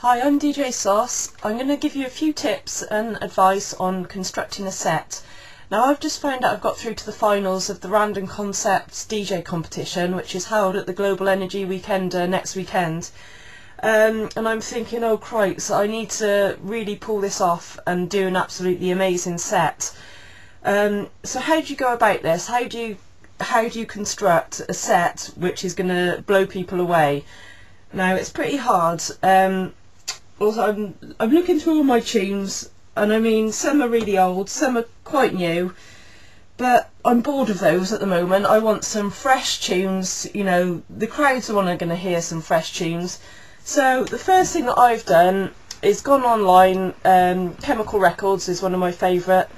Hi, I'm DJ Sauce. I'm going to give you a few tips and advice on constructing a set. Now, I've just found out I've got through to the finals of the Random Concepts DJ competition, which is held at the Global Energy Weekend next weekend. And I'm thinking, oh crikes, I need to really pull this off and do an absolutely amazing set. So how do you go about this? How do you construct a set which is going to blow people away? Now, it's pretty hard. Also, I'm looking through all my tunes, and I mean, some are really old, some are quite new, but I'm bored of those at the moment. I want some fresh tunes. You know, the crowds are going to hear some fresh tunes. So the first thing that I've done is gone online. Chemical Records is one of my favourite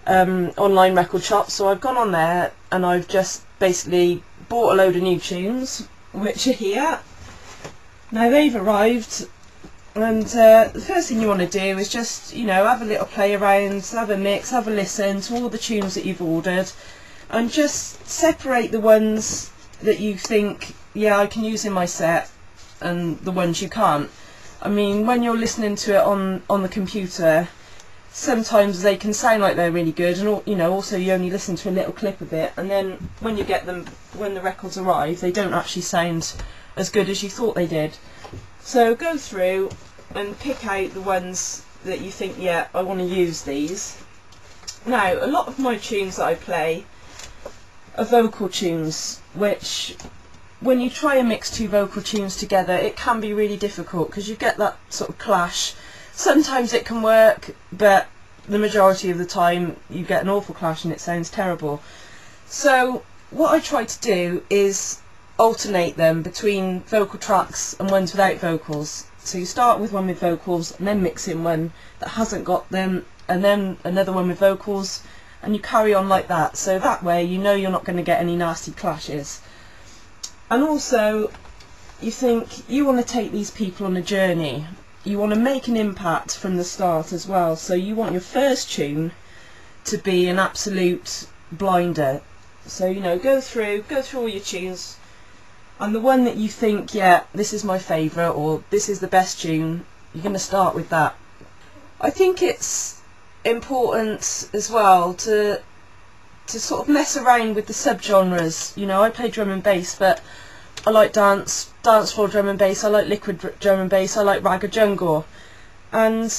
online record shops, so I've gone on there and I've just basically bought a load of new tunes, which are here. Now they've arrived, and the first thing you want to do is just, you know, have a little play around, have a mix, have a listen to all the tunes that you've ordered, and just separate the ones that you think, yeah, I can use in my set, and the ones you can't. I mean, when you're listening to it on the computer, sometimes they can sound like they're really good, and you know, also you only listen to a little clip of it, and then when you get them, when the records arrive, they don't actually sound as good as you thought they did. So go through and pick out the ones that you think, yeah, I want to use these. Now, a lot of my tunes that I play are vocal tunes, which when you try and mix two vocal tunes together, it can be really difficult because you get that sort of clash. Sometimes it can work, but the majority of the time you get an awful clash and it sounds terrible. So what I try to do is alternate them between vocal tracks and ones without vocals. So you start with one with vocals and then mix in one that hasn't got them, and then another one with vocals, and you carry on like that. So that way you know you're not going to get any nasty clashes. And also, you think you want to take these people on a journey. You want to make an impact from the start as well. So you want your first tune to be an absolute blinder. So, you know, go through all your tunes, and the one that you think, yeah, this is my favourite, or this is the best tune, you're going to start with that. I think it's important as well to sort of mess around with the subgenres. You know, I play drum and bass, but I like dance floor drum and bass, I like liquid drum and bass, I like ragga jungle. And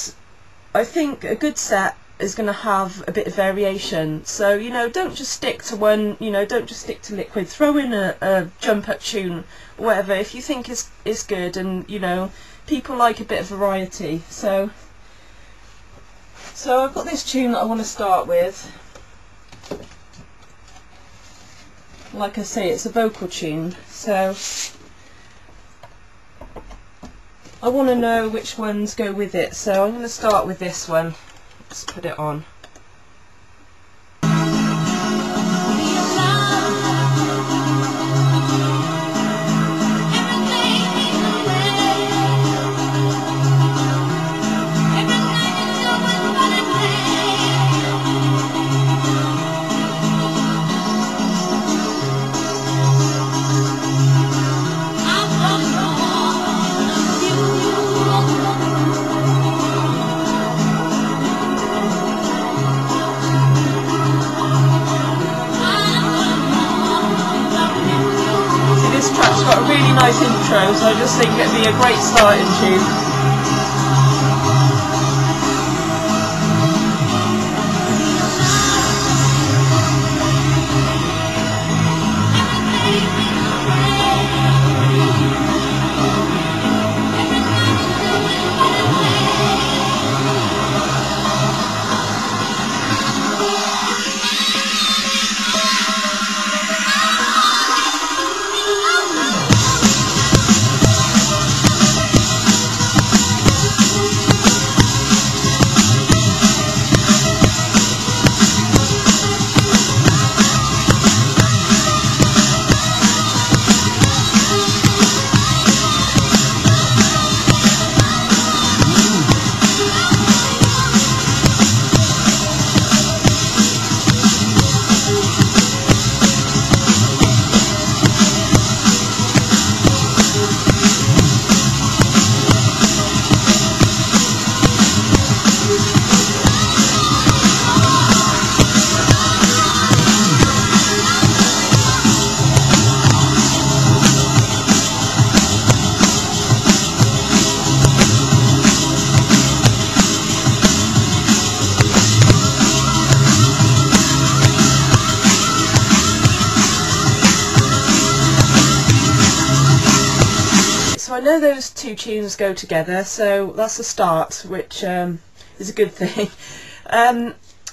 I think a good set is going to have a bit of variation. So, you know, don't just stick to one, you know, don't just stick to liquid. Throw in a jump up tune or whatever if you think is good, and, you know, people like a bit of variety. So I've got this tune that I want to start with. Like I say, it's a vocal tune, so I want to know which ones go with it. So I'm going to start with this one. Let's put it on. Got a really nice intro, so I just think it'd be a great starting tune. know those two tunes go together, so that's a start, which is a good thing.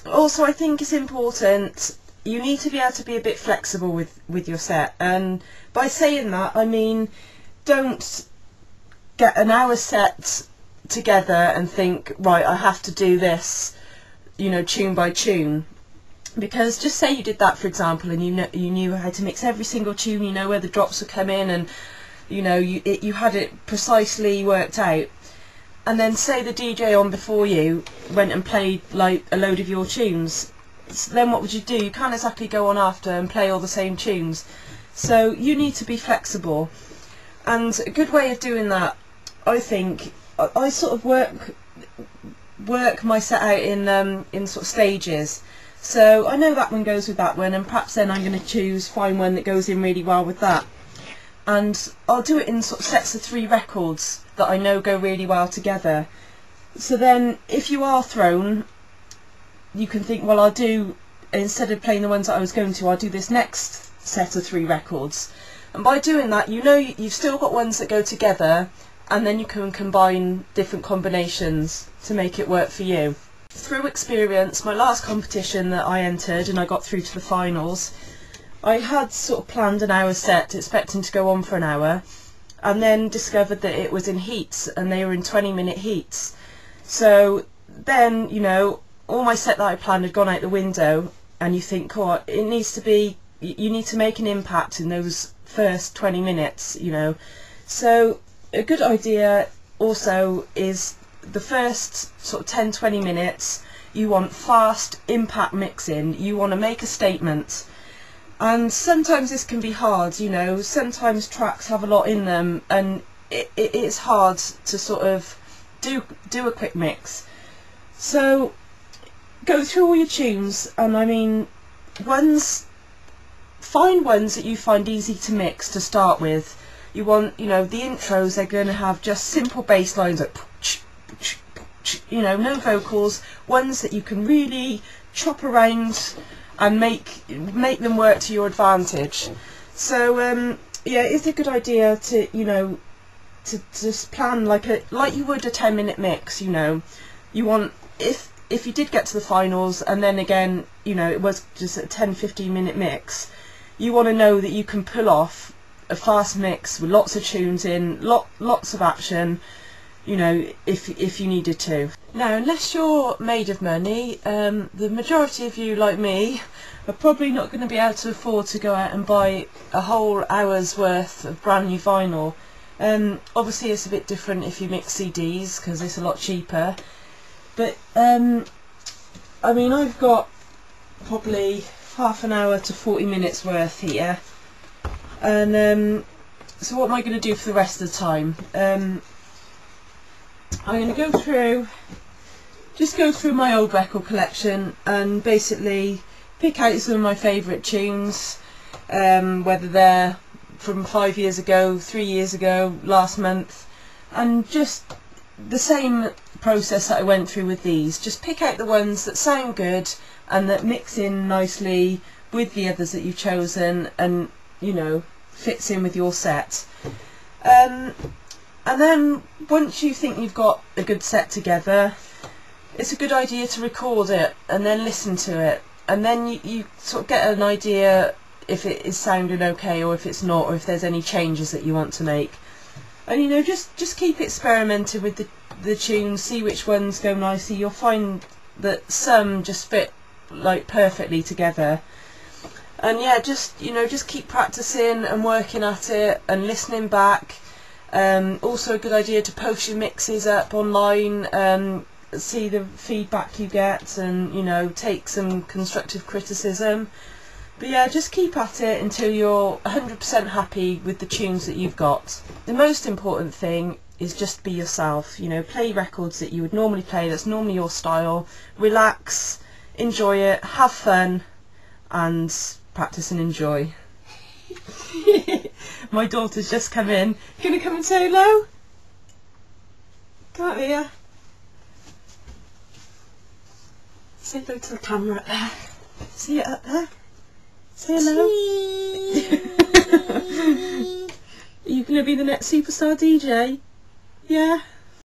Also, I think it's important, you need to be able to be a bit flexible with your set, and by saying that I mean don't get an hour set together and think, right, I have to do this, you know, tune by tune. Because just say you did that, for example, and you knew how to mix every single tune, you know where the drops would come in, and you know you had it precisely worked out, and then say the DJ on before you went and played like a load of your tunes, then what would you do? You can't exactly go on after and play all the same tunes. So you need to be flexible, and a good way of doing that, I think, I sort of work my set out in sort of stages. So I know that one goes with that one, and perhaps then I'm going to find one that goes in really well with that. And I'll do it in sort of sets of 3 records that I know go really well together. So then if you are thrown, you can think, well, I'll do, instead of playing the ones that I was going to, I'll do this next set of 3 records. And by doing that, you know you've still got ones that go together, and then you can combine different combinations to make it work for you. Through experience, my last competition that I entered and I got through to the finals, I had sort of planned an hour set, expecting to go on for an hour, and then discovered that it was in heats, and they were in 20-minute heats. So then, you know, all my set that I planned had gone out the window, and you think, oh, it needs to be, you need to make an impact in those first 20 minutes, you know. So a good idea also is the first sort of 10-20 minutes, you want fast impact mixing, you want to make a statement. And sometimes this can be hard, you know, sometimes tracks have a lot in them, and it is hard to sort of do a quick mix. So go through all your tunes, and I mean, find ones that you find easy to mix to start with. You want, you know, the intros, they're going to have just simple bass lines like, you know, no vocals, ones that you can really chop around and make them work to your advantage. So yeah, it's a good idea to, you know, to just plan like you would a 10-minute mix. You know, you want, if you did get to the finals and then again, you know, it was just a 10-15 minute mix, you want to know that you can pull off a fast mix with lots of tunes in, lots of action, you know, if you needed to. Now, unless you're made of money, the majority of you, like me, are probably not going to be able to afford to go out and buy a whole hour's worth of brand new vinyl. Obviously it's a bit different if you mix CDs, because it's a lot cheaper, but I mean, I've got probably half an hour to 40 minutes worth here, and so what am I going to do for the rest of the time? I'm going to just go through my old record collection and basically pick out some of my favourite tunes, whether they're from 5 years ago, 3 years ago, last month, and just the same process that I went through with these. Just pick out the ones that sound good and that mix in nicely with the others that you've chosen, and, you know, fits in with your set. And then once you think you've got a good set together, it's a good idea to record it and then listen to it, and then you sort of get an idea if it is sounding okay or if it's not, or if there's any changes that you want to make. And, you know, just keep experimenting with the tunes, see which ones go nicely. You'll find that some just fit like perfectly together. And yeah, just, you know, just keep practicing and working at it and listening back. Also a good idea to post your mixes up online, see the feedback you get, and, you know, take some constructive criticism. But yeah, just keep at it until you're 100% happy with the tunes that you've got. The most important thing is just be yourself, you know, play records that you would normally play, that's normally your style, relax, enjoy it, have fun, and practice and enjoy. My daughter's just come in. Gonna come and say hello? Come up here. Say hello to the camera up there. See it up there? Say hello. You going to be the next superstar DJ? Yeah?